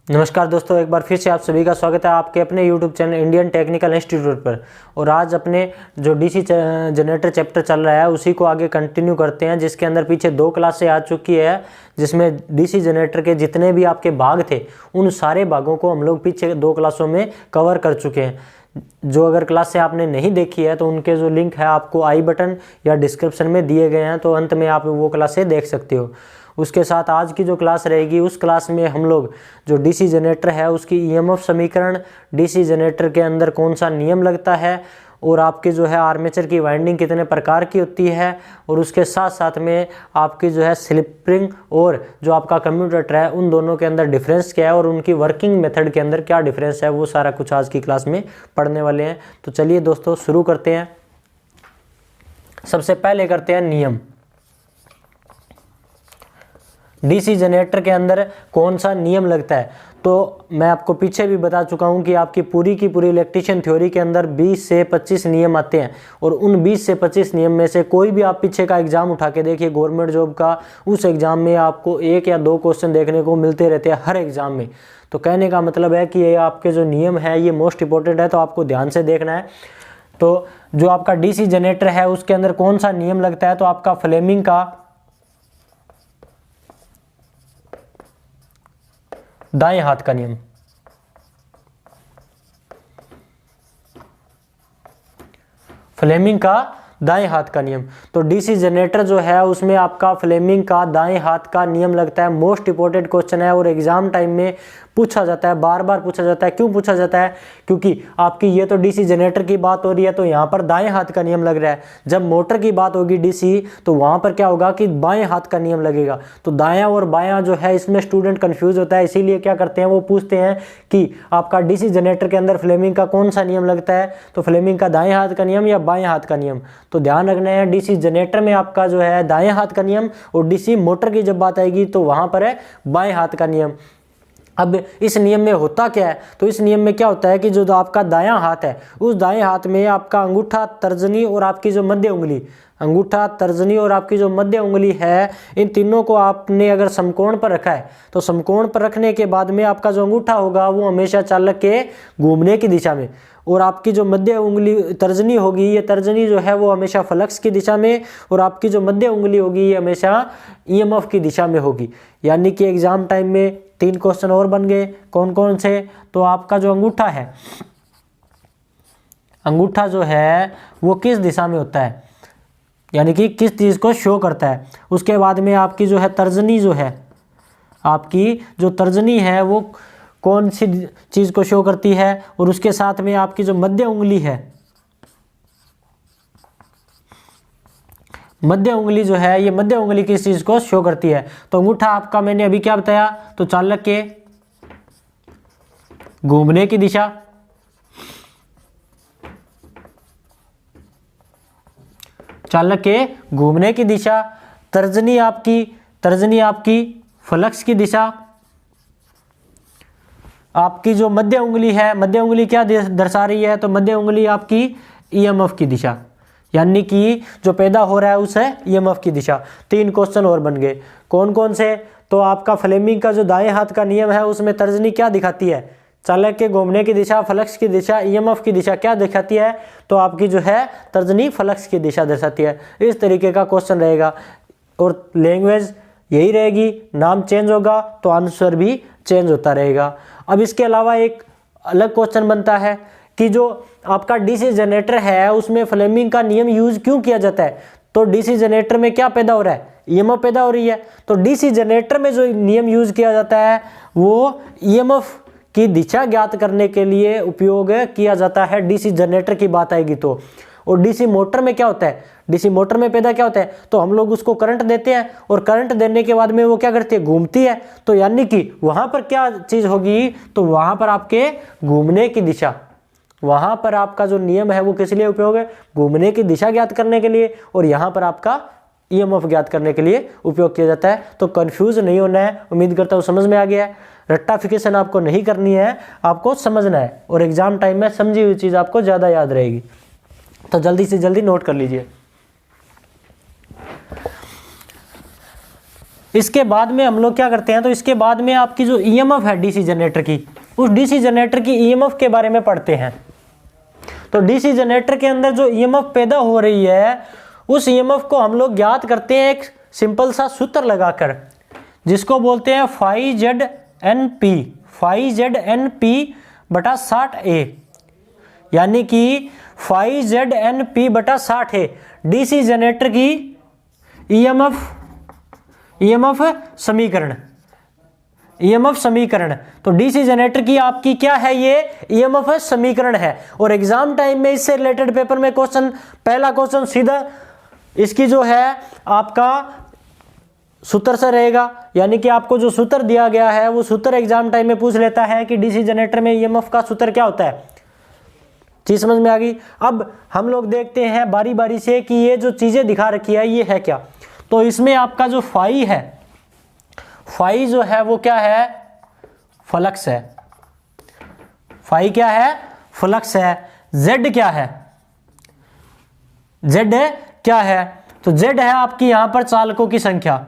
नमस्कार दोस्तों, एक बार फिर से आप सभी का स्वागत है आपके अपने YouTube channel Indian technical institute पर। और आज अपने जो डीसी जनरेटर चैप्टर चल रहा है उसी को आगे कंटिन्यू करते हैं, जिसके अंदर पीछे 2 क्लासें आ चुकी है, जिसमें डीसी जनरेटर के जितने भी आपके भाग थे उन सारे भागों को हम लोग पीछे 2 क्लासों में कवर कर चुके हैं। जो अगर क्लासें आपने नहीं देखी है तो उनके जो लिंक है आपको आई बटन या डिस्क्रिप्शन में दिए गए हैं, तो अंत में आप वो क्लासें देख सकते हो। उसके साथ आज की जो क्लास रहेगी उस क्लास में हम लोग जो डीसी जनरेटर है उसकी ईएमएफ समीकरण, डीसी जनरेटर के अंदर कौन सा नियम लगता है और आपकी जो है आर्मेचर की वाइंडिंग कितने प्रकार की होती है, और उसके साथ साथ में आपकी जो है स्लिप रिंग और जो आपका कम्यूटेटर है उन दोनों के अंदर डिफरेंस क्या है और उनकी वर्किंग मेथड के अंदर क्या डिफरेंस है, वो सारा कुछ आज की क्लास में पढ़ने वाले हैं। तो चलिए दोस्तों शुरू करते हैं। सबसे पहले करते हैं नियम। डीसी जनरेटर के अंदर कौन सा नियम लगता है, तो मैं आपको पीछे भी बता चुका हूं कि आपकी पूरी की पूरी इलेक्ट्रीशियन थ्योरी के अंदर 20 से 25 नियम आते हैं, और उन 20 से 25 नियम में से कोई भी आप पीछे का एग्जाम उठा के देखिए गवर्नमेंट जॉब का, उस एग्जाम में आपको 1 या 2 क्वेश्चन देखने को मिलते रहते हैं हर एग्जाम में। तो कहने का मतलब है कि ये आपके जो नियम है ये मोस्ट इंपॉर्टेंट है, तो आपको ध्यान से देखना है। तो जो आपका डीसी जनरेटर है उसके अंदर कौन सा नियम लगता है, तो आपका फ्लेमिंग का दाएं हाथ का नियम। फ्लेमिंग का दाएं हाथ का नियम। तो डीसी जनरेटर जो है उसमें आपका फ्लेमिंग का दाएं हाथ का नियम लगता है। मोस्ट इंपॉर्टेंट क्वेश्चन है और एग्जाम टाइम में पूछा जाता है, बार बार पूछा जाता है। क्यों पूछा जाता है? क्योंकि आपकी ये तो डीसी जनरेटर की बात हो रही है तो यहाँ पर दाएं हाथ का नियम लग रहा है। जब मोटर की बात होगी डीसी तो वहां पर क्या होगा कि बाएं हाथ का नियम लगेगा। तो दायां और बायां जो है इसमें स्टूडेंट कंफ्यूज होता है, इसीलिए क्या करते हैं वो पूछते हैं कि आपका डीसी जनरेटर के अंदर फ्लेमिंग का कौन सा नियम लगता है, तो फ्लेमिंग का दाएं हाथ का नियम या बाएं हाथ का नियम। तो ध्यान रखना है डीसी जनरेटर में आपका जो है दाएं हाथ का नियम, और डीसी मोटर की जब बात आएगी तो वहां पर है बाएं हाथ का नियम। अब इस नियम में होता क्या है, तो इस नियम में क्या होता है कि जो आपका दायां हाथ है उस दाएं हाथ में आपका अंगूठा, तर्जनी और आपकी जो मध्य उंगली, अंगूठा, तर्जनी और आपकी जो मध्य उंगली है, इन तीनों को आपने अगर समकोण पर रखा है तो समकोण पर रखने के बाद में आपका जो अंगूठा होगा वो हमेशा चालक के घूमने की दिशा में, और आपकी जो मध्य उंगली तर्जनी होगी, ये तर्जनी जो है वो हमेशा फ्लक्स की दिशा में, और आपकी जो मध्य उंगली होगी ये हमेशा ईएमएफ की दिशा में होगी। यानी कि एग्जाम टाइम में 3 क्वेश्चन और बन गए। कौन कौन से? तो आपका जो अंगूठा है, अंगूठा जो है वो किस दिशा में होता है, यानी कि किस चीज को शो करता है। उसके बाद में आपकी जो है तर्जनी, जो है आपकी जो तर्जनी है वो कौन सी चीज को शो करती है, और उसके साथ में आपकी जो मध्य उंगली है, मध्य उंगली जो है ये मध्य उंगली किस चीज को शो करती है। तो अंगूठा आपका मैंने अभी क्या बताया, तो चालक के घूमने की दिशा, चालक के घूमने की दिशा, तर्जनी आपकी फ्लक्स की दिशा, आपकी जो मध्य उंगली है, मध्य उंगली क्या दर्शा रही है, तो मध्य उंगली आपकी ईएमएफ की दिशा, यानी कि जो पैदा हो रहा है उस है ईएमएफ की दिशा। 3 क्वेश्चन और बन गए। कौन कौन से? तो आपका फ्लेमिंग का जो दाएं हाथ का नियम है उसमें तर्जनी क्या दिखाती है, चालक के घूमने की दिशा, फ्लक्स की दिशा, ईएमएफ की दिशा क्या दिखाती है, तो आपकी जो है तर्जनी फ्लक्स की दिशा दर्शाती है। इस तरीके का क्वेश्चन रहेगा, और लैंग्वेज यही रहेगी, नाम चेंज होगा तो आंसर भी चेंज होता रहेगा। अब इसके अलावा एक अलग क्वेश्चन बनता है कि जो आपका डीसी जनरेटर है उसमें फ्लेमिंग का नियम यूज क्यों किया जाता है। तो डीसी जनरेटर में क्या पैदा हो रहा है, ईएमएफ पैदा हो रही है। तो डीसी जनरेटर में जो नियम यूज किया जाता है वो ईएमएफ की दिशा ज्ञात करने के लिए उपयोग किया जाता है, डीसी जनरेटर की बात आएगी तो। और डीसी मोटर में क्या होता है, डीसी मोटर में पैदा क्या होता है, तो हम लोग उसको करंट देते हैं, और करंट देने के बाद में वो क्या करती है, घूमती है। तो यानी कि वहां पर क्या चीज होगी, तो वहां पर आपके घूमने की दिशा, वहां पर आपका जो नियम है वो किस लिए उपयोग है, घूमने की दिशा ज्ञात करने के लिए, और यहां पर आपका ईएमएफ ज्ञात करने के लिए उपयोग किया जाता है। तो कंफ्यूज नहीं होना है, उम्मीद करता हूं समझ में आ गया है। रट्टाफिकेशन आपको नहीं करनी है, आपको समझना है, और एग्जाम टाइम में समझी हुई चीज आपको ज्यादा याद रहेगी। तो जल्दी से जल्दी नोट कर लीजिए। इसके बाद में हम लोग क्या करते हैं, तो इसके बाद में आपकी जो ईएमएफ है डीसी जनरेटर की, उस डीसी जनरेटर की ईएमएफ के बारे में पढ़ते हैं। तो डीसी जनरेटर के अंदर जो ईएमएफ पैदा हो रही है, उस ईएमएफ को हम लोग ज्ञात करते हैं एक सिंपल सा सूत्र लगाकर, जिसको बोलते हैं फाई जेड एन पी बटा 60A, यानी कि फाई जेड एन पी बटा 60A डीसी जनरेटर की ईएमएफ समीकरण। तो डीसी जनरेटर की आपकी क्या है, ये ईएमएफ समीकरण है। और एग्जाम टाइम में इससे रिलेटेड पेपर में पहला क्वेश्चन सीधा इसकी जो है आपका सूत्र से रहेगा, यानी कि आपको जो सूत्र दिया गया है वो सूत्र एग्जाम टाइम में पूछ लेता है कि डीसी जनरेटर में ईएमएफ का सूत्र क्या होता है। चीज समझ में आ गई। अब हम लोग देखते हैं बारी बारी से कि ये जो चीजें दिखा रखी है ये है क्या। तो इसमें आपका जो फाई है, फाई जो है वो क्या है, फ्लक्स है। फाई क्या है, फ्लक्स है। जेड क्या है, जेड क्या है, तो जेड है आपकी यहां पर चालकों की संख्या।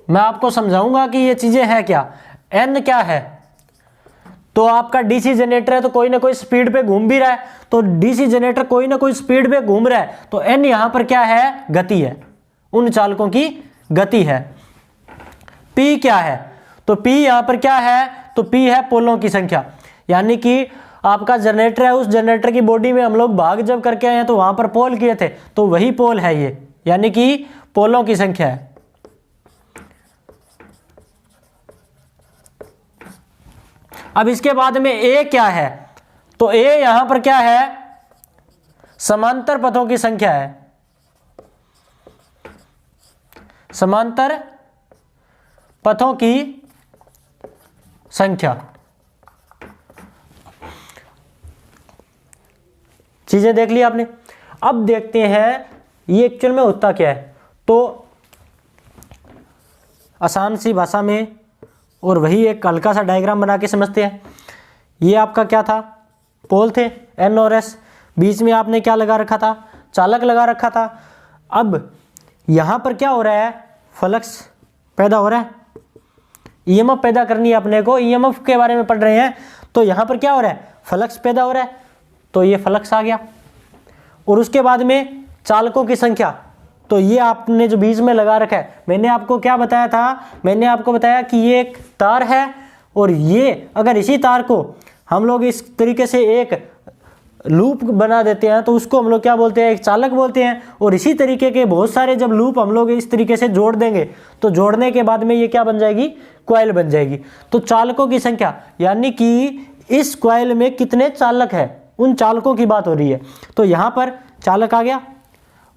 मैं आपको समझाऊंगा कि ये चीजें हैं क्या। एन क्या है, तो आपका डीसी जनरेटर है तो कोई ना कोई स्पीड पे घूम भी रहा है, तो डीसी जनरेटर कोई ना कोई स्पीड पे घूम रहा है, तो एन यहां पर क्या है, गति है, उन चालकों की गति है। पी क्या है, तो पी यहां पर क्या है, तो पी है पोलों की संख्या, यानी कि आपका जनरेटर है, उस जनरेटर की बॉडी में हम लोग भाग जब करके आए हैं तो वहां पर पोल किए थे, तो वही पोल है ये, यानी कि पोलों की संख्या है। अब इसके बाद में ए क्या है, तो ए यहां पर क्या है, समांतर पथों की संख्या है। समांतर पथों की संख्या। चीजें देख ली आपने। अब देखते हैं ये एक्चुअल में होता क्या है। तो आसान सी भाषा में और वही एक हल्का सा डायग्राम बना के समझते हैं। ये आपका क्या था, पोल थे एन और एस, बीच में आपने क्या लगा रखा था, चालक लगा रखा था। अब यहां पर क्या हो रहा है, फ्लक्स पैदा हो रहा है, ईएमएफ पैदा करनी है अपने को, ईएमएफ के बारे में पढ़ रहे हैं। तो यहां पर क्या हो रहा है, फ्लक्स पैदा हो रहा है, तो ये फ्लक्स आ गया। और उसके बाद में चालकों की संख्या, तो ये आपने जो बीच में लगा रखा है, मैंने आपको क्या बताया था, मैंने आपको बताया कि ये एक तार है, और ये अगर इसी तार को हम लोग इस तरीके से एक लूप बना देते हैं तो उसको हम लोग क्या बोलते हैं, एक चालक बोलते हैं। और इसी तरीके के बहुत सारे जब लूप हम लोग इस तरीके से जोड़ देंगे तो जोड़ने के बाद में ये क्या बन जाएगी, कॉइल बन जाएगी। तो चालकों की संख्या, यानी कि इस कॉइल में कितने चालक है, उन चालकों की बात हो रही है। तो यहां पर चालक आ गया।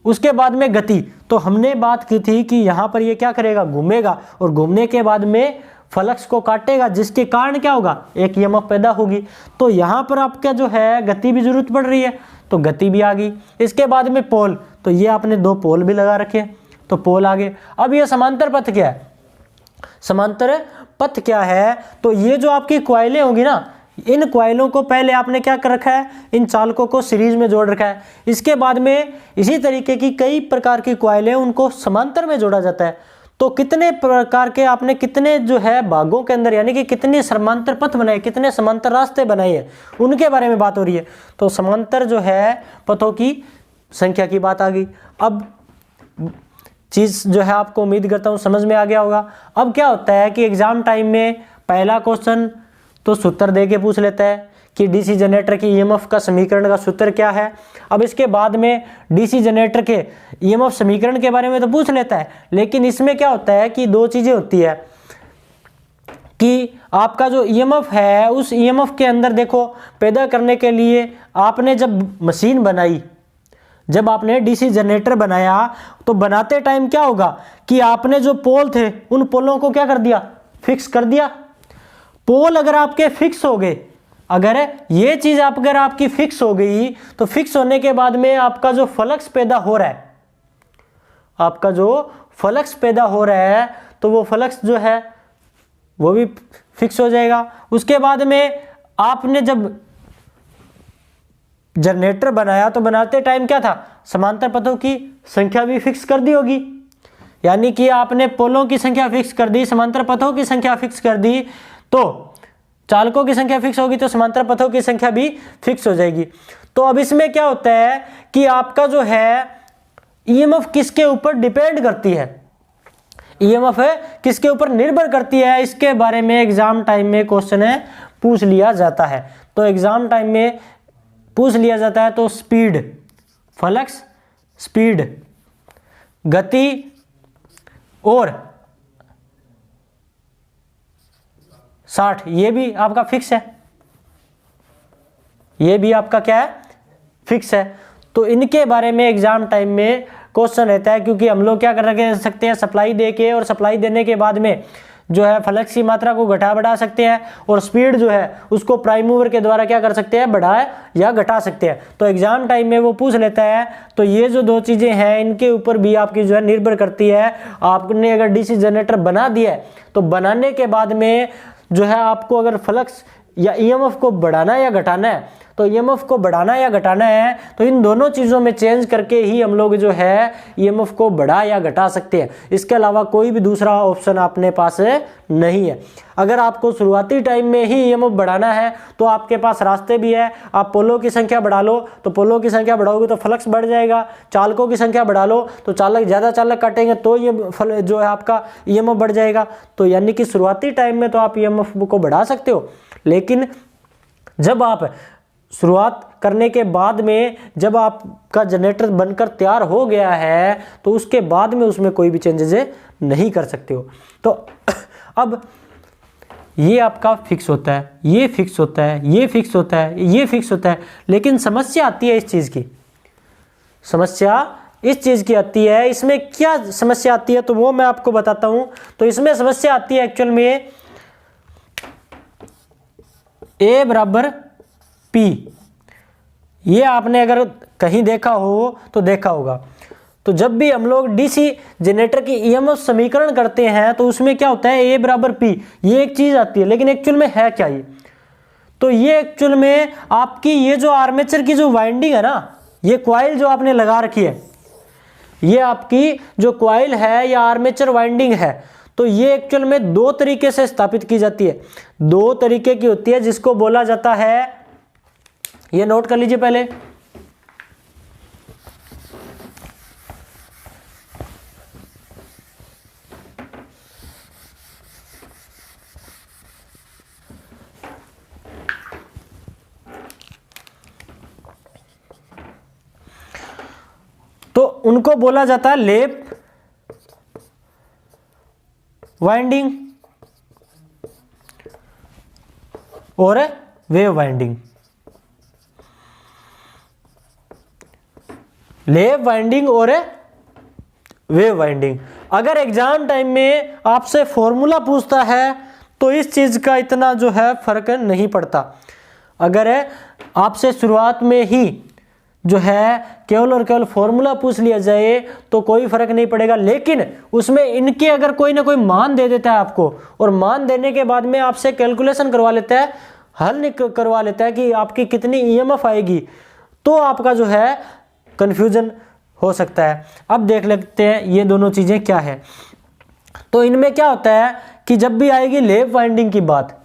उसके बाद में गति, तो हमने बात की थी कि यहां पर ये क्या करेगा, घूमेगा, और घूमने के बाद में फ्लक्स को काटेगा, जिसके कारण क्या होगा, एक ईएमएफ पैदा होगी। तो यहां पर आपका जो है गति भी जरूरत पड़ रही है, तो गति भी आ गई। इसके बाद में पोल, तो ये आपने दो पोल भी लगा रखे, तो पोल आ गए। अब ये समांतर पथ क्या है, समांतर पथ क्या है, तो ये जो आपकी कॉइलें होंगी ना, इन कॉइलों को पहले आपने क्या कर रखा है, इन चालकों को सीरीज में जोड़ रखा है। इसके बाद में इसी तरीके की कई प्रकार की कॉइलें, उनको समांतर में जोड़ा जाता है। तो कितने प्रकार के आपने कितने जो है भागों के अंदर, यानी कि कितने समांतर पथ बनाए, कितने समांतर रास्ते बनाए हैं, उनके बारे में बात हो रही है। तो समांतर जो है पथों की संख्या की बात आ गई। अब चीज जो है आपको उम्मीद करता हूं समझ में आ गया होगा। अब क्या होता है कि एग्जाम टाइम में पहला क्वेश्चन तो सूत्र दे के पूछ लेता है कि डीसी जनरेटर की ईएमएफ का समीकरण का सूत्र क्या है। अब इसके बाद में डीसी जनरेटर के ईएमएफ समीकरण के बारे में तो पूछ लेता है, लेकिन इसमें क्या होता है कि दो चीजें होती है कि आपका जो ईएमएफ है, उस ईएमएफ के अंदर देखो पैदा करने के लिए आपने जब मशीन बनाई, जब आपने डीसी जनरेटर बनाया, तो बनाते टाइम क्या होगा कि आपने जो पोल थे उन पोलों को क्या कर दिया, फिक्स कर दिया। पोल अगर आपके फिक्स हो गए, अगर ये चीज अगर आपकी फिक्स हो गई, तो फिक्स होने के बाद में आपका जो फ्लक्स पैदा हो रहा है, आपका जो फ्लक्स पैदा हो रहा है, तो वो फ्लक्स जो है वो भी फिक्स हो जाएगा। उसके बाद में आपने जब जनरेटर बनाया तो बनाते टाइम क्या था, समांतर पथों की संख्या भी फिक्स कर दी होगी, यानी कि आपने पोलों की संख्या फिक्स कर दी, समांतर पथों की संख्या फिक्स कर दी, तो चालकों की संख्या फिक्स होगी तो समांतर पथों की संख्या भी फिक्स हो जाएगी। तो अब इसमें क्या होता है कि आपका जो है ईएमएफ किसके ऊपर डिपेंड करती है, ईएमएफ किसके ऊपर निर्भर करती है, इसके बारे में एग्जाम टाइम में क्वेश्चन है पूछ लिया जाता है। तो एग्जाम टाइम में पूछ लिया जाता है तो स्पीड, फ्लक्स, स्पीड, गति और 60, ये भी आपका फिक्स है, ये भी आपका क्या है, फिक्स है। तो इनके बारे में एग्जाम टाइम में क्वेश्चन रहता है, क्योंकि हम लोग क्या कर सकते हैं, सप्लाई दे के और सप्लाई देने के बाद में जो है फ्लक्स की मात्रा को घटा बढ़ा सकते हैं, और स्पीड जो है उसको प्राइम मूवर के द्वारा क्या कर सकते हैं, बढ़ा या घटा सकते हैं। तो एग्जाम टाइम में वो पूछ लेता है। तो ये जो दो चीजें हैं इनके ऊपर भी आपकी जो है निर्भर करती है। आपने अगर डीसी जनरेटर बना दिया है तो बनाने के बाद में जो है आपको अगर फ्लक्स या ईएमएफ को बढ़ाना या घटाना है, तो ईएमएफ को बढ़ाना या घटाना है तो इन दोनों चीज़ों में चेंज करके ही हम लोग जो है ईएमएफ को बढ़ा या घटा सकते हैं। इसके अलावा कोई भी दूसरा ऑप्शन अपने पास नहीं है। अगर आपको शुरुआती टाइम में ही ईएमएफ बढ़ाना है तो आपके पास रास्ते भी है। आप पोलों की संख्या बढ़ा लो, तो पोलों की संख्या बढ़ाओगे तो फ्लक्स बढ़ जाएगा। चालकों की संख्या बढ़ा लो तो ज़्यादा चालक काटेंगे तो ये जो है आपका ईएमएफ बढ़ जाएगा। तो यानी कि शुरुआती टाइम में तो आप ईएमएफ को बढ़ा सकते हो, लेकिन जब आप शुरुआत करने के बाद में जब आपका जनरेटर बनकर तैयार हो गया है तो उसके बाद में उसमें कोई भी चेंजेस नहीं कर सकते हो। तो अब ये आपका फिक्स होता है, ये फिक्स होता है, ये फिक्स होता है, ये फिक्स होता है, लेकिन समस्या आती है इस चीज़ की, समस्या इस चीज़ की आती है। इसमें क्या समस्या आती है तो वो मैं आपको बताता हूँ। तो इसमें समस्या आती है एक्चुअल में A बराबर P, ये आपने अगर कहीं देखा हो तो देखा होगा। तो जब भी हम लोग डीसी जनरेटर की ईएमएफ समीकरण करते हैं तो उसमें क्या होता है, A बराबर P, ये एक चीज़ आती है, लेकिन एक्चुअल में है क्या ये, तो ये एक्चुअल में आपकी ये जो आर्मेचर की जो वाइंडिंग है ना, ये कॉइल जो आपने लगा रखी है, ये आपकी जो कॉइल है या आर्मेचर वाइंडिंग है, तो ये एक्चुअल में दो तरीके से स्थापित की जाती है। दो तरीके की होती है, जिसको बोला जाता है, ये नोट कर लीजिए पहले, तो उनको बोला जाता है लैप वाइंडिंग और वेव वाइंडिंग। लैप वाइंडिंग और वेव वाइंडिंग। अगर एग्जाम टाइम में आपसे फॉर्मूला पूछता है तो इस चीज का इतना जो है फर्क नहीं पड़ता। अगर आपसे शुरुआत में ही जो है केवल और केवल फॉर्मूला पूछ लिया जाए तो कोई फर्क नहीं पड़ेगा, लेकिन उसमें इनके अगर कोई ना कोई मान दे देता है आपको, और मान देने के बाद में आपसे कैलकुलेशन करवा लेता है, हल करवा लेता है कि आपकी कितनी ईएमएफ आएगी, तो आपका जो है कंफ्यूजन हो सकता है। अब देख लेते हैं ये दोनों चीज़ें क्या है। तो इनमें क्या होता है कि जब भी आएगी लैप वाइंडिंग की बात,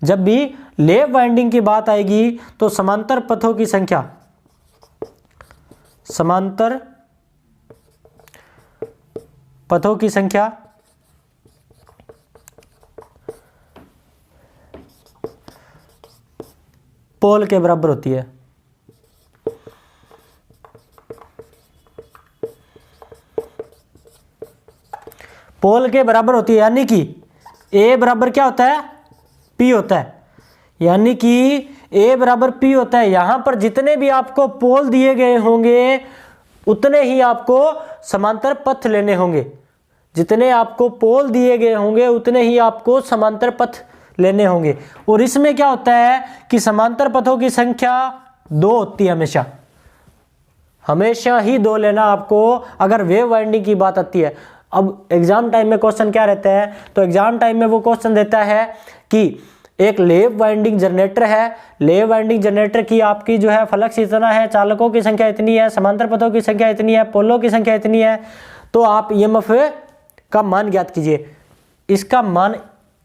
जब भी लैप वाइंडिंग की बात आएगी तो समांतर पथों की संख्या, समांतर पथों की संख्या पोल के बराबर होती है। पोल के बराबर होती है, यानी कि A बराबर क्या होता है, P होता है, यानी कि A बराबर P होता है। यहां पर जितने भी आपको पोल दिए गए होंगे उतने ही आपको समांतर पथ लेने होंगे, जितने आपको पोल दिए गए होंगे उतने ही आपको समांतर पथ लेने होंगे। और इसमें क्या होता है कि समांतर पथों की संख्या 2 होती है, हमेशा हमेशा ही 2 लेना आपको अगर वेव वाइंडिंग की बात आती है। अब एग्जाम टाइम में क्वेश्चन क्या रहता है, तो एग्जाम टाइम में वो क्वेश्चन देता है कि एक लेव वाइंडिंग जनरेटर है, लेव वाइंडिंग जनरेटर की आपकी जो है फ्लक्स इतना है, चालकों की संख्या इतनी है, समांतर पथों की संख्या इतनी है, पोलों की संख्या इतनी है, तो आप ईएमएफ का मान ज्ञात कीजिए। इसका मान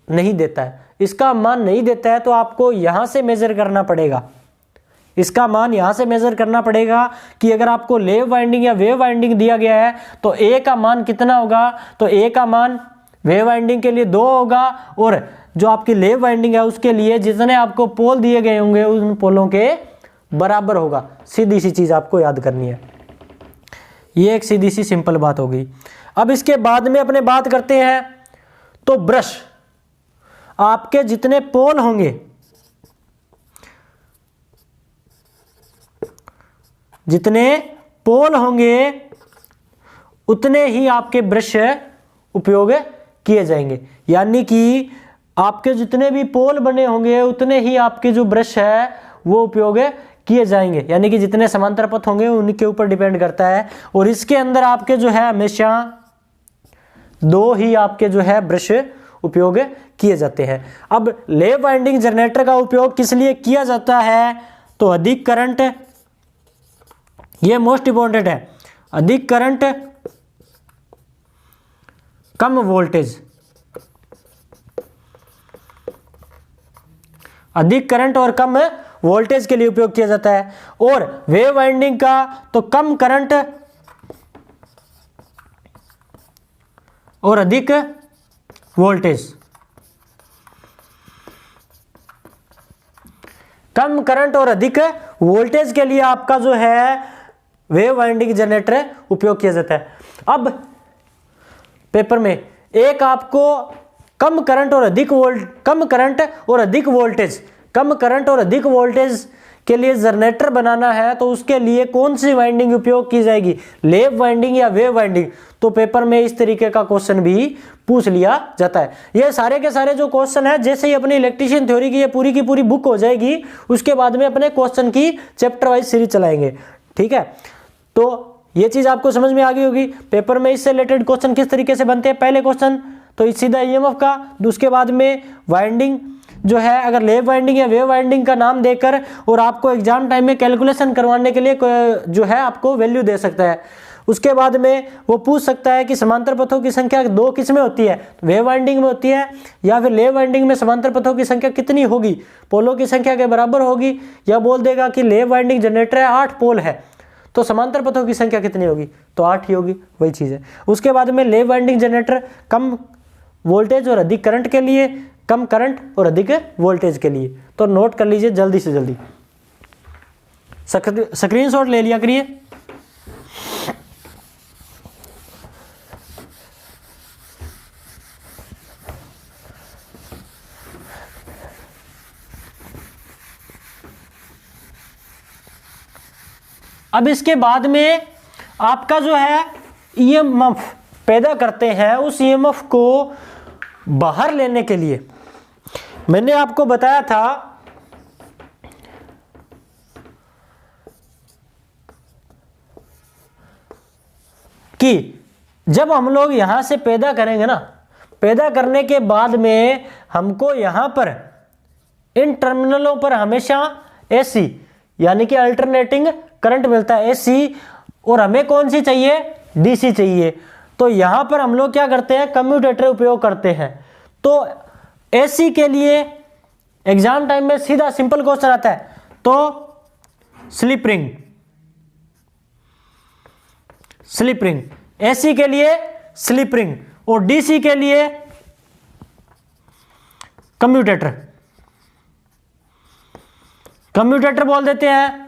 नहीं देता है, इसका मान नहीं देता है तो आपको यहां से मेजर करना पड़ेगा, इसका मान यहां से मेजर करना पड़ेगा कि अगर आपको लेव वाइंडिंग या वेव वाइंडिंग दिया गया है तो ए का मान कितना होगा, तो ए का मान वेव वाइंडिंग के लिए 2 होगा और जो आपकी लेव वाइंडिंग है उसके लिए जितने आपको पोल दिए गए होंगे उन पोलों के बराबर होगा। सीधी सी चीज आपको याद करनी है, ये एक सीधी सी सिंपल बात होगी। अब इसके बाद में अपने बात करते हैं, तो ब्रश आपके जितने पोल होंगे, जितने पोल होंगे उतने ही आपके ब्रश उपयोग किए जाएंगे, यानी कि आपके जितने भी पोल बने होंगे उतने ही आपके जो ब्रश है वो उपयोग किए जाएंगे, यानी कि जितने समांतर पथ होंगे उनके ऊपर डिपेंड करता है। और इसके अंदर आपके जो है हमेशा 2 ही आपके जो है ब्रश उपयोग किए जाते हैं। अब लेव वाइंडिंग जनरेटर का उपयोग किस लिए किया जाता है, तो अधिक करंट, ये मोस्ट इंपॉर्टेंट है, अधिक करंट कम वोल्टेज, अधिक करंट और कम वोल्टेज के लिए उपयोग किया जाता है। और वेव वाइंडिंग का तो कम करंट और अधिक वोल्टेज, कम करंट और अधिक वोल्टेज के लिए आपका जो है वेव वाइंडिंग जनरेटर उपयोग किया जाता है। अब पेपर में एक आपको कम करंट और अधिक वोल्टेज के लिए जनरेटर बनाना है, तो उसके लिए कौन सी वाइंडिंग उपयोग की जाएगी, लेव वाइंडिंग या वेव वाइंडिंग। तो पेपर में इस तरीके का क्वेश्चन भी पूछ लिया जाता है। ये सारे के सारे जो क्वेश्चन है, जैसे ही अपनी इलेक्ट्रीशियन थ्योरी की ये पूरी की पूरी बुक हो जाएगी, उसके बाद में अपने क्वेश्चन की चैप्टर वाइज सीरीज चलाएंगे, ठीक है। तो ये चीज आपको समझ में आ गई होगी। पेपर में इससे रिलेटेड क्वेश्चन किस तरीके से बनते हैं, पहले क्वेश्चन तो सीधा ईएमएफ का, उसके बाद में वाइंडिंग जो है अगर लेव वाइंडिंग या वेव वाइंडिंग का नाम देकर और आपको एग्जाम टाइम में कैलकुलेशन करवाने के लिए जो है आपको वैल्यू दे सकता है। उसके बाद में वो पूछ सकता है कि समांतर पथों की संख्या 2 किस में होती है, वेव वाइंडिंग में होती है या फिर लेव वाइंडिंग में समांतर पथों की संख्या कितनी होगी, पोलों की संख्या के बराबर होगी, या बोल देगा कि लेव वाइंडिंग जनरेटर है 8 पोल है तो समांतर पथों की संख्या कितनी होगी, तो 8 ही होगी, वही चीज़ है। उसके बाद में लेव वाइंडिंग जनरेटर कम वोल्टेज और अधिक करंट के लिए, कम करंट और अधिक वोल्टेज के लिए। तो नोट कर लीजिए जल्दी से जल्दी, स्क्रीनशॉट ले लिया करिए। अब इसके बाद में आपका जो है ईएमएफ पैदा करते हैं, उस ईएमएफ को बाहर लेने के लिए मैंने आपको बताया था कि जब हम लोग यहां से पैदा करेंगे ना, पैदा करने के बाद में हमको यहां पर इन टर्मिनलों पर हमेशा एसी यानी कि अल्टरनेटिंग करंट मिलता है, एसी, और हमें कौन सी चाहिए, डीसी चाहिए। तो यहां पर हम लोग क्या करते हैं, कम्यूटेटर उपयोग करते हैं। तो एसी के लिए एग्जाम टाइम में सीधा सिंपल क्वेश्चन आता है, तो slip ring, slip ring, AC के लिए स्लिप रिंग और डीसी के लिए कम्यूटेटर, कम्यूटेटर बोल देते हैं,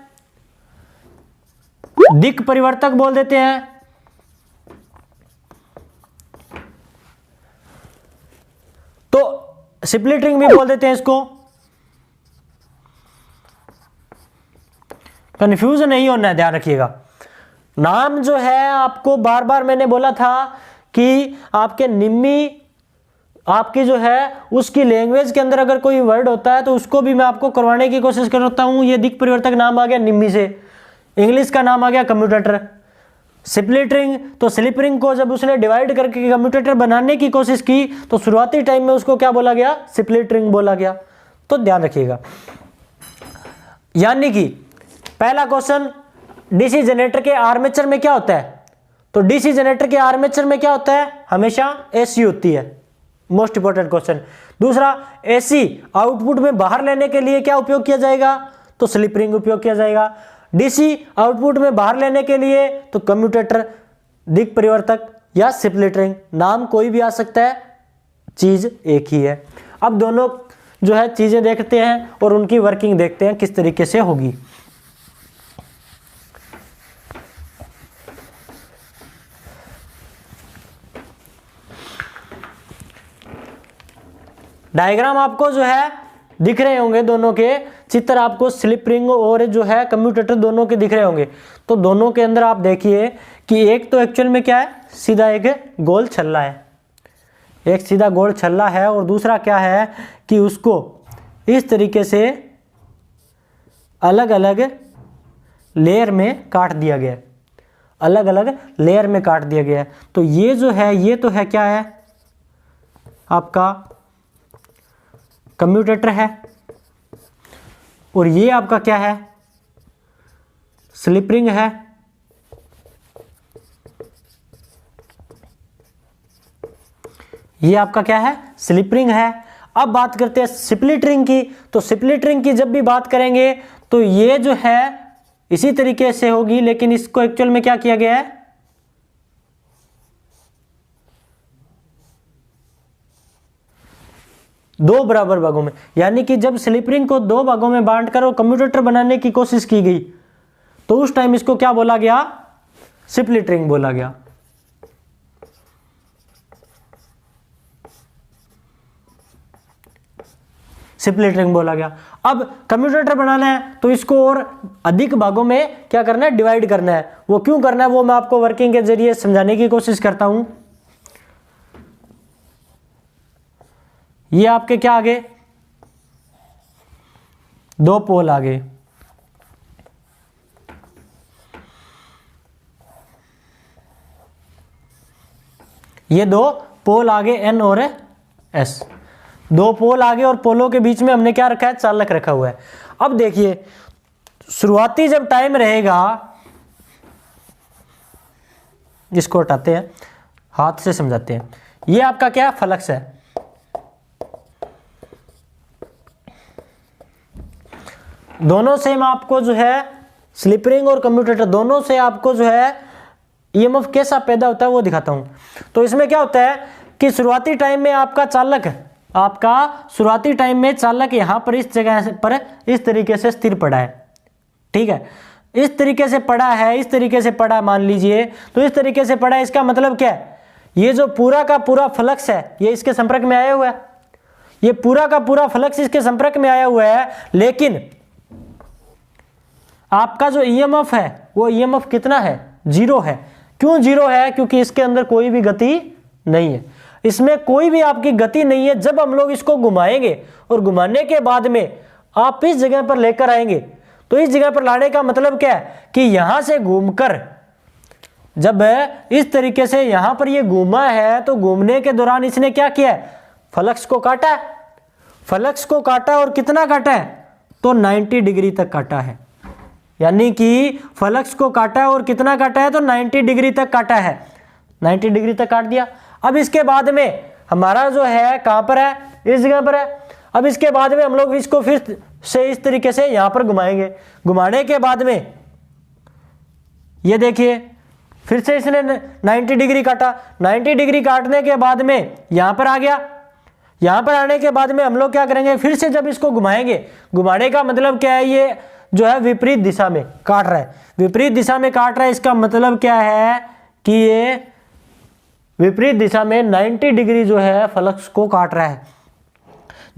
दिक् परिवर्तक बोल देते हैं, तो स्प्लिट रिंग भी बोल देते हैं इसको। कंफ्यूजन नहीं होना है, ध्यान रखिएगा। नाम जो है आपको बार बार मैंने बोला था कि आपके निम्मी आपकी जो है उसकी लैंग्वेज के अंदर अगर कोई वर्ड होता है तो उसको भी मैं आपको करवाने की कोशिश करता हूं। ये दिक् परिवर्तक नाम आ गया निम्मी से, इंग्लिश का नाम आ गया कम्यूटेटर। स्प्लिट रिंग, तो स्लिप रिंग को जब उसने डिवाइड करके कम्यूटेटर बनाने की कोशिश की तो शुरुआती टाइम में उसको क्या बोला गया, स्प्लिट रिंग बोला गया। तो ध्यान रखिएगा। यानी कि पहला क्वेश्चन, डीसी जनरेटर के आर्मेचर में क्या होता है, तो डीसी जनरेटर के आर्मेचर में क्या होता है, हमेशा एसी होती है, मोस्ट इंपॉर्टेंट क्वेश्चन। दूसरा, एसी आउटपुट में बाहर लेने के लिए क्या उपयोग किया जाएगा, तो स्लिप रिंग उपयोग किया जाएगा। डीसी आउटपुट में बाहर लेने के लिए तो कम्यूटेटर, दिक परिवर्तक या स्प्लिट रिंग, नाम कोई भी आ सकता है, चीज एक ही है। अब दोनों जो है चीजें देखते हैं और उनकी वर्किंग देखते हैं किस तरीके से होगी। डायग्राम आपको जो है दिख रहे होंगे, दोनों के चित्र आपको स्लिप रिंग और जो है कम्यूटेटर दोनों के दिख रहे होंगे। तो दोनों के अंदर आप देखिए कि एक तो एक्चुअल में क्या है, सीधा एक गोल छल्ला है, एक सीधा गोल छल्ला है, और दूसरा क्या है कि उसको इस तरीके से अलग अलग लेयर में काट दिया गया है, अलग अलग लेयर में काट दिया गया है। तो ये जो है, ये तो है क्या है, आपका कम्यूटेटर है, और ये आपका क्या है, स्लिप रिंग है। ये आपका क्या है, स्लिप रिंग है। अब बात करते हैं स्प्लिट रिंग की। तो स्प्लिट रिंग की जब भी बात करेंगे तो ये जो है इसी तरीके से होगी, लेकिन इसको एक्चुअल में क्या किया गया है, दो बराबर भागों में, यानी कि जब स्लिप रिंग को दो भागों में बांटकर और कम्यूटेटर बनाने की कोशिश की गई तो उस टाइम इसको क्या बोला गया, स्प्लिट रिंग बोला गया। स्प्लिट रिंग बोला गया। अब कम्यूटेटर बनाना है तो इसको और अधिक भागों में क्या करना है, डिवाइड करना है। वो क्यों करना है वो मैं आपको वर्किंग के जरिए समझाने की कोशिश करता हूं। ये आपके क्या आगे, दो पोल आगे, ये दो पोल आगे N और S, दो पोल आगे, और पोलों के बीच में हमने क्या रखा है, चालक रखा हुआ है। अब देखिए शुरुआती जब टाइम रहेगा, इसको हटाते हैं, हाथ से समझाते हैं। ये आपका क्या फ्लक्स है, दोनों से आपको जो है स्लिप रिंग और कम्यूटेटर दोनों से आपको जो है ईएमएफ कैसा पैदा होता है वो दिखाता हूं। तो इसमें क्या होता है कि शुरुआती टाइम में आपका चालक, आपका शुरुआती टाइम में चालक यहां पर इस जगह पर इस तरीके से स्थिर पड़ा है, ठीक है, इस तरीके से पड़ा है, इस तरीके से पड़ा मान लीजिए, तो इस तरीके से पड़ा है। इसका मतलब क्या है, ये जो पूरा का पूरा फ्लक्स है ये इसके संपर्क में आया हुआ है, ये पूरा का पूरा फ्लक्स इसके संपर्क में आया हुआ है, लेकिन आपका जो ईएमएफ है वो ईएमएफ कितना है, जीरो है। क्यों जीरो है, क्योंकि इसके अंदर कोई भी गति नहीं है, इसमें कोई भी आपकी गति नहीं है। जब हम लोग इसको घुमाएंगे और घुमाने के बाद में आप इस जगह पर लेकर आएंगे, तो इस जगह पर लाने का मतलब क्या है कि यहां से घूमकर जब इस तरीके से यहां पर ये घूमा है तो घूमने के दौरान इसने क्या किया है, फ्लक्स को काटा है, फ्लक्स को काटा और कितना काटा है, तो 90 डिग्री तक काटा है। यानी कि फ्लक्स को काटा और कितना काटा है, तो 90 डिग्री तक काटा है, 90 डिग्री तक काट दिया। अब इसके बाद में हमारा जो है कहां पर है, इस जगह पर है। अब इसके बाद में हम लोग इसको फिर से इस तरीके से यहां पर घुमाएंगे, घुमाने के बाद में ये देखिए फिर से इसने 90 डिग्री काटा, 90 डिग्री काटने के बाद में यहां पर आ गया। यहां पर आने के बाद में हम लोग क्या करेंगे, फिर से जब इसको घुमाएंगे, घुमाने का मतलब क्या है, ये जो है विपरीत दिशा में काट रहा है, विपरीत दिशा में काट रहा है। इसका मतलब क्या है कि ये विपरीत दिशा में 90 डिग्री जो है फ्लक्स को काट रहा है।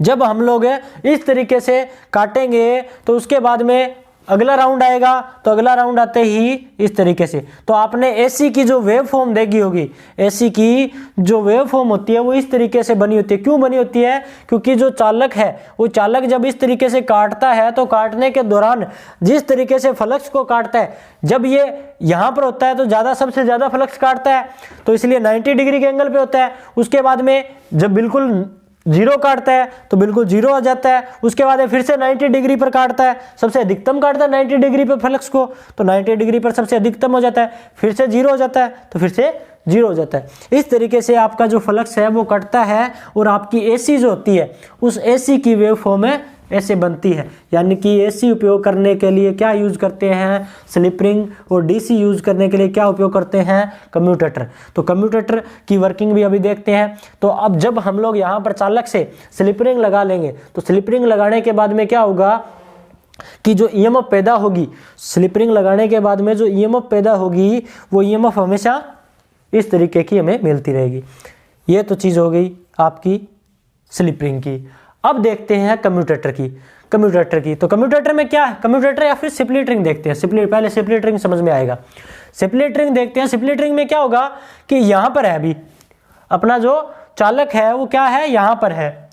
जब हम लोग इस तरीके से काटेंगे तो उसके बाद में अगला राउंड आएगा, तो अगला राउंड आते ही इस तरीके से, तो आपने एसी की जो वेव फॉर्म देखी होगी, एसी की जो वेव फॉर्म होती है वो इस तरीके से बनी होती है। क्यों बनी होती है, क्योंकि जो चालक है वो चालक जब इस तरीके से काटता है तो काटने के दौरान जिस तरीके से फ्लक्स को काटता है, जब ये यहाँ पर होता है तो ज़्यादा, सबसे ज़्यादा फ्लक्स काटता है, तो इसलिए 90 डिग्री के एंगल पे होता है। उसके बाद में जब बिल्कुल जीरो काटता है तो बिल्कुल जीरो आ जाता है। उसके बाद फिर से 90 डिग्री पर काटता है, सबसे अधिकतम काटता है 90 डिग्री पर फ्लक्स को, तो 90 डिग्री पर सबसे अधिकतम हो जाता है, फिर से जीरो हो जाता है तो फिर से जीरो हो जाता है। इस तरीके से आपका जो फ्लक्स है वो कटता है और आपकी एसी जो होती है उस एसी की वेव फॉर्म में ऐसे बनती है। यानी कि एसी उपयोग करने के लिए क्या यूज करते हैं, स्लिप रिंग, और डीसी यूज करने के लिए क्या उपयोग करते हैं, कम्यूटेटर। तो कम्यूटेटर की वर्किंग भी अभी देखते हैं। तो अब जब हम लोग यहाँ पर चालक से स्लिप रिंग लगा लेंगे तो स्लिप रिंग लगाने के बाद में क्या होगा कि जो ईएमएफ पैदा होगी, स्लिप रिंग लगाने के बाद में जो ईएमएफ पैदा होगी वो ईएमएफ हमेशा इस तरीके की हमें मिलती रहेगी। ये तो चीज़ हो गई आपकी स्लिप रिंग की। अब देखते हैं कम्यूटेटर की। तो कम्यूटेटर में क्या है, कम्यूटेटर या फिर स्प्लिट रिंग देखते हैं। पहले स्प्लिट रिंग समझ में आएगा। स्प्लिट रिंग देखते हैं। स्प्लिट रिंग में क्या होगा कि यहाँ पर है, अभी अपना जो चालक है वो क्या है, यहाँ पर है,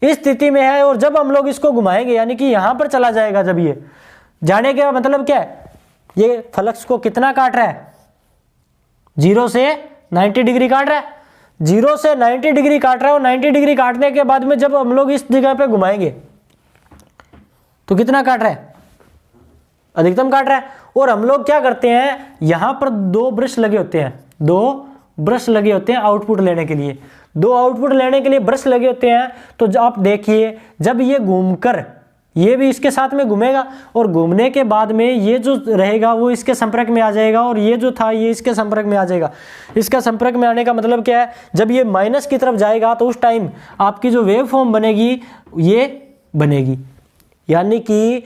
इस स्थिति में है, और जब हम लोग इसको घुमाएंगे यानी कि यहाँ पर चला जाएगा। जब ये जाने का मतलब क्या है, ये फ्लक्स को कितना काट रहा है, 0 से 90 डिग्री काट रहा है, 0 से 90 डिग्री काट रहा है। और 90 डिग्री काटने के बाद में जब हम लोग इस जगह पे घुमाएंगे तो कितना काट रहा है, अधिकतम काट रहा है। और हम लोग क्या करते हैं, यहां पर 2 ब्रश लगे होते हैं, 2 ब्रश लगे होते हैं आउटपुट लेने के लिए, 2 आउटपुट लेने के लिए ब्रश लगे होते हैं। तो आप देखिए जब ये घूमकर ये भी इसके साथ में घूमेगा और घूमने के बाद में ये जो रहेगा वो इसके संपर्क में आ जाएगा, और ये जो था ये इसके संपर्क में आ जाएगा। इसका संपर्क में आने का मतलब क्या है, जब ये माइनस की तरफ जाएगा तो उस टाइम आपकी जो वेव फॉर्म बनेगी ये बनेगी। यानी कि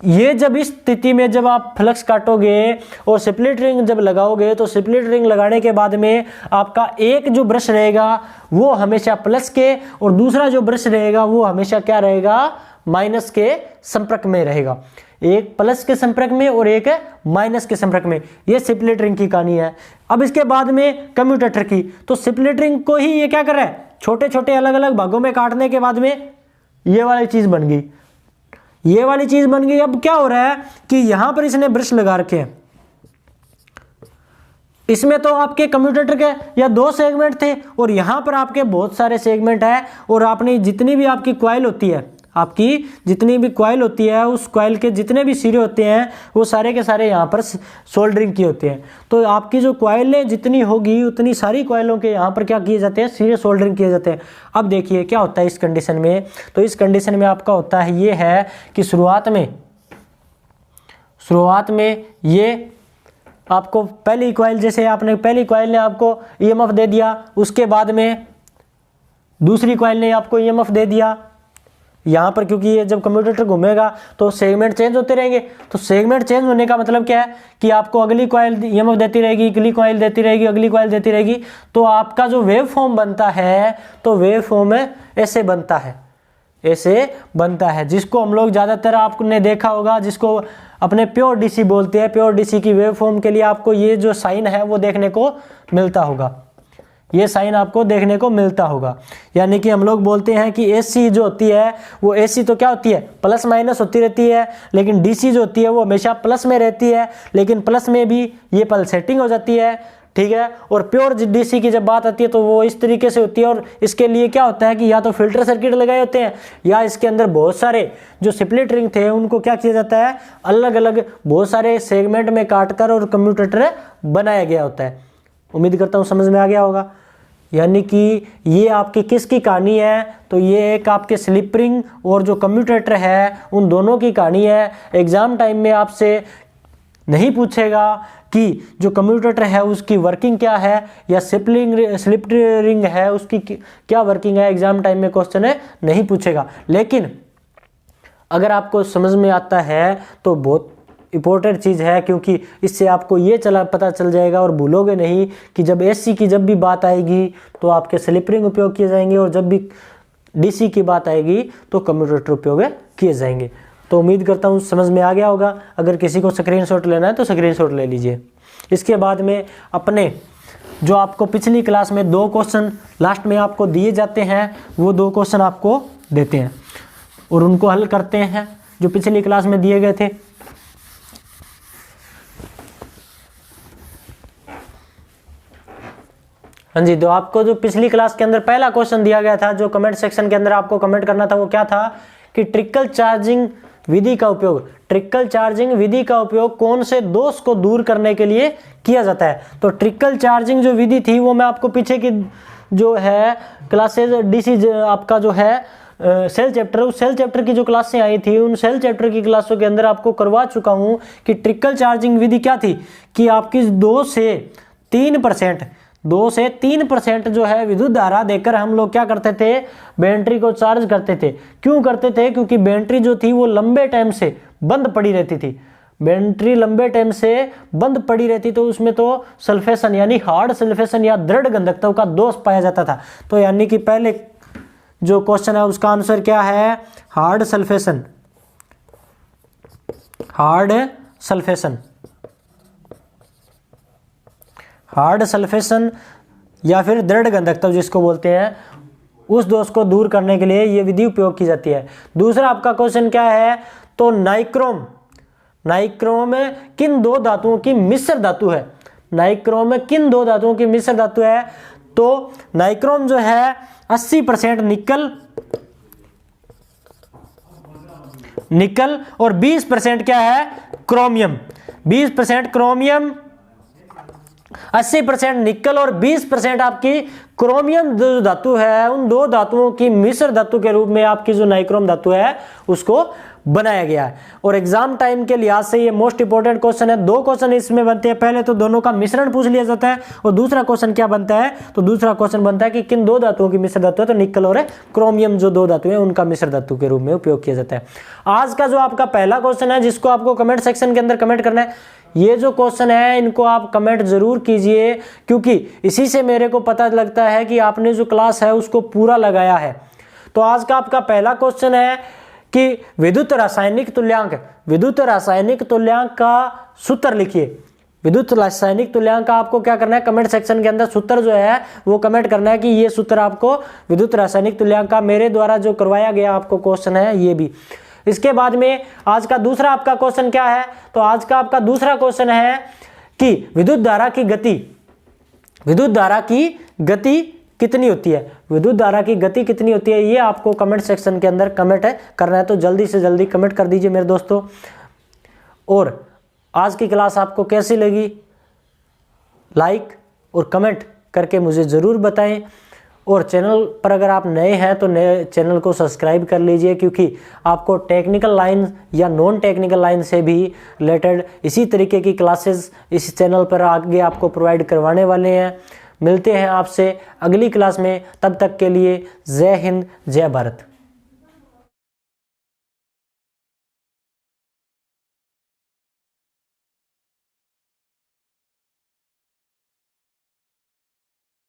ये जब इस स्थिति में जब आप फ्लक्स काटोगे और स्प्लिट रिंग जब लगाओगे तो स्प्लिट रिंग लगाने के बाद में आपका एक जो ब्रश रहेगा वो हमेशा प्लस के, और दूसरा जो ब्रश रहेगा वो हमेशा क्या रहेगा, माइनस के संपर्क में रहेगा। एक प्लस के संपर्क में और एक माइनस के संपर्क में। ये स्प्लिट रिंग की कहानी है। अब इसके बाद में कम्यूटेटर की। तो स्प्लिट रिंग को ही ये क्या कर रहा है, छोटे छोटे अलग अलग भागों में काटने के बाद में ये वाली चीज बन गई, ये वाली चीज बन गई। अब क्या हो रहा है कि यहां पर इसने ब्रश लगा रखे हैं, इसमें तो आपके कम्यूटेटर के या 2 सेगमेंट थे और यहां पर आपके बहुत सारे सेगमेंट है। और आपने जितनी भी आपकी कॉइल होती है, आपकी जितनी भी कॉइल होती है उस कॉइल के जितने भी सिरे होते हैं वो सारे के सारे यहाँ पर सोल्डरिंग किए होते हैं। तो आपकी जो कॉइलें जितनी होगी उतनी सारी कॉइलों के यहाँ पर क्या किए जाते हैं, सिरे सोल्डरिंग किए जाते हैं। अब देखिए क्या होता है इस कंडीशन में। तो इस कंडीशन में आपका होता है ये है कि शुरुआत में ये आपको पहली कॉइल, जैसे आपने पहली कॉइल ने आपको ईएमएफ दे दिया, उसके बाद में दूसरी कॉइल ने आपको ईएमएफ दे दिया यहाँ पर, क्योंकि ये जब कम्यूटेटर घूमेगा तो सेगमेंट चेंज होते रहेंगे। तो सेगमेंट चेंज होने का मतलब क्या है कि आपको अगली कॉइल ईएमएफ देती रहेगी, अगली कॉइल देती रहेगी, अगली कॉइल देती रहेगी। तो आपका जो वेव फॉर्म बनता है तो वेव फॉर्म ऐसे बनता है, ऐसे बनता है, जिसको हम लोग ज़्यादातर आपने देखा होगा, जिसको अपने प्योर डीसी बोलते हैं। प्योर डीसी की वेव फॉर्म के लिए आपको ये जो साइन है वो देखने को मिलता होगा, ये साइन आपको देखने को मिलता होगा। यानी कि हम लोग बोलते हैं कि एसी जो होती है वो एसी तो क्या होती है, प्लस माइनस होती रहती है, लेकिन डीसी जो होती है वो हमेशा प्लस में रहती है, लेकिन प्लस में भी ये पल्सेटिंग हो जाती है, ठीक है। और प्योर डीसी की जब बात आती है तो वो इस तरीके से होती है। और इसके लिए क्या होता है कि या तो फिल्टर सर्किट लगाए होते हैं या इसके अंदर बहुत सारे जो स्प्लिट रिंग थे उनको क्या किया जाता है, अलग अलग बहुत सारे सेगमेंट में काटकर और कम्यूटेटर बनाया गया होता है। उम्मीद करता हूँ समझ में आ गया होगा। यानी कि ये आपकी किसकी कहानी है, तो ये एक आपके स्लिप रिंग और जो कम्यूटेटर है उन दोनों की कहानी है। एग्जाम टाइम में आपसे नहीं पूछेगा कि जो कम्यूटेटर है उसकी वर्किंग क्या है या स्लिप रिंग है उसकी क्या वर्किंग है, एग्जाम टाइम में क्वेश्चन है नहीं पूछेगा। लेकिन अगर आपको समझ में आता है तो बहुत इंपॉर्टेंट चीज़ है, क्योंकि इससे आपको ये पता चल जाएगा और भूलोगे नहीं कि जब एसी की जब भी बात आएगी तो आपके स्लिप रिंग उपयोग किए जाएंगे और जब भी डीसी की बात आएगी तो कम्यूटेटर उपयोग किए जाएंगे। तो उम्मीद करता हूँ समझ में आ गया होगा। अगर किसी को स्क्रीनशॉट लेना है तो स्क्रीनशॉट ले लीजिए। इसके बाद में अपने जो आपको पिछली क्लास में 2 क्वेश्चन लास्ट में आपको दिए जाते हैं वो 2 क्वेश्चन आपको देते हैं और उनको हल करते हैं जो पिछली क्लास में दिए गए थे। हाँ जी, तो आपको जो पिछली क्लास के अंदर पहला क्वेश्चन दिया गया था, जो कमेंट सेक्शन के अंदर आपको कमेंट करना था, वो क्या था कि ट्रिकल चार्जिंग विधि का उपयोग, ट्रिकल चार्जिंग विधि का उपयोग कौन से दोष को दूर करने के लिए किया जाता है। तो ट्रिकल चार्जिंग जो विधि थी वो मैं आपको पीछे की जो है क्लासेज डीसी आपका जो है सेल चैप्टर, उस सेल चैप्टर की जो क्लासें आई थी, उन सेल चैप्टर की क्लासों के अंदर आपको करवा चुका हूं कि ट्रिकल चार्जिंग विधि क्या थी कि आपकी 2 से 3% जो है विद्युत धारा देकर हम लोग क्या करते थे, बैटरी को चार्ज करते थे। क्यों करते थे? क्योंकि बैटरी जो थी वो लंबे टाइम से बंद पड़ी रहती थी, बैटरी लंबे टाइम से बंद पड़ी रहती, तो उसमें तो सल्फेशन यानी हार्ड सल्फेशन या दृढ़ गंधकता का दोष पाया जाता था। तो यानी कि पहले जो क्वेश्चन है उसका आंसर क्या है, hard sulphation, hard sulphation, hard sulphation या फिर दृढ़ गंधकता जिसको बोलते हैं, उस दोष को दूर करने के लिए यह विधि उपयोग की जाती है। दूसरा आपका क्वेश्चन क्या है, तो नाइक्रोम, नाइक्रोम किन 2 धातुओं की मिश्र धातु है, नाइक्रोम में किन 2 धातुओं की मिश्र धातु है? तो नाइक्रोम जो है 80% निकल और 20% क्या है, क्रोमियम, 20% क्रोमियम, 80% निकल और 20% आपकी क्रोमियम जो धातु है, उन 2 धातुओं की मिश्र धातु के रूप में आपकी जो नाइक्रोम धातु है उसको बनाया गया है। और एग्जाम टाइम के लिहाज से ये मोस्ट इंपोर्टेंट क्वेश्चन है। 2 क्वेश्चन इसमें बनते हैं, पहले तो दोनों का मिश्रण पूछ लिया जाता है और दूसरा क्वेश्चन क्या बनता है, तो दूसरा क्वेश्चन बनता है कि किन 2 धातुओं की मिश्र धातु है, तो निकल और क्रोमियम जो 2 धातु है उनका मिश्र धातु के रूप में उपयोग किया जाता है। आज का जो आपका पहला क्वेश्चन है जिसको आपको कमेंट सेक्शन के अंदर कमेंट करना है, ये जो क्वेश्चन है इनको आप कमेंट जरूर कीजिए, क्योंकि इसी से मेरे को पता लगता है कि आपने जो क्लास है उसको पूरा लगाया है। तो आज का आपका पहला क्वेश्चन है कि विद्युत रासायनिक तुल्यांक, विद्युत रासायनिक तुल्यांक का सूत्र लिखिए। विद्युत रासायनिक तुल्यांक का आपको क्या करना है, कमेंट सेक्शन के अंदर सूत्र जो है वो कमेंट करना है कि ये सूत्र आपको विद्युत रासायनिक तुल्यांक का मेरे द्वारा जो करवाया गया आपको क्वेश्चन है ये भी। इसके बाद में आज का दूसरा आपका क्वेश्चन क्या है, तो आज का आपका दूसरा क्वेश्चन है कि विद्युत धारा की गति, विद्युत धारा की गति कितनी होती है, विद्युत धारा की गति कितनी होती है, ये आपको कमेंट सेक्शन के अंदर कमेंट करना है। तो जल्दी से जल्दी कमेंट कर दीजिए मेरे दोस्तों। और आज की क्लास आपको कैसी लगी, लाइक और कमेंट करके मुझे ज़रूर बताएं। और चैनल पर अगर आप नए हैं तो नए चैनल को सब्सक्राइब कर लीजिए, क्योंकि आपको टेक्निकल लाइन या नॉन टेक्निकल लाइन से भी रिलेटेड इसी तरीके की क्लासेस इस चैनल पर आगे आपको प्रोवाइड करवाने वाले हैं। मिलते हैं आपसे अगली क्लास में, तब तक के लिए जय हिंद, जय भारत।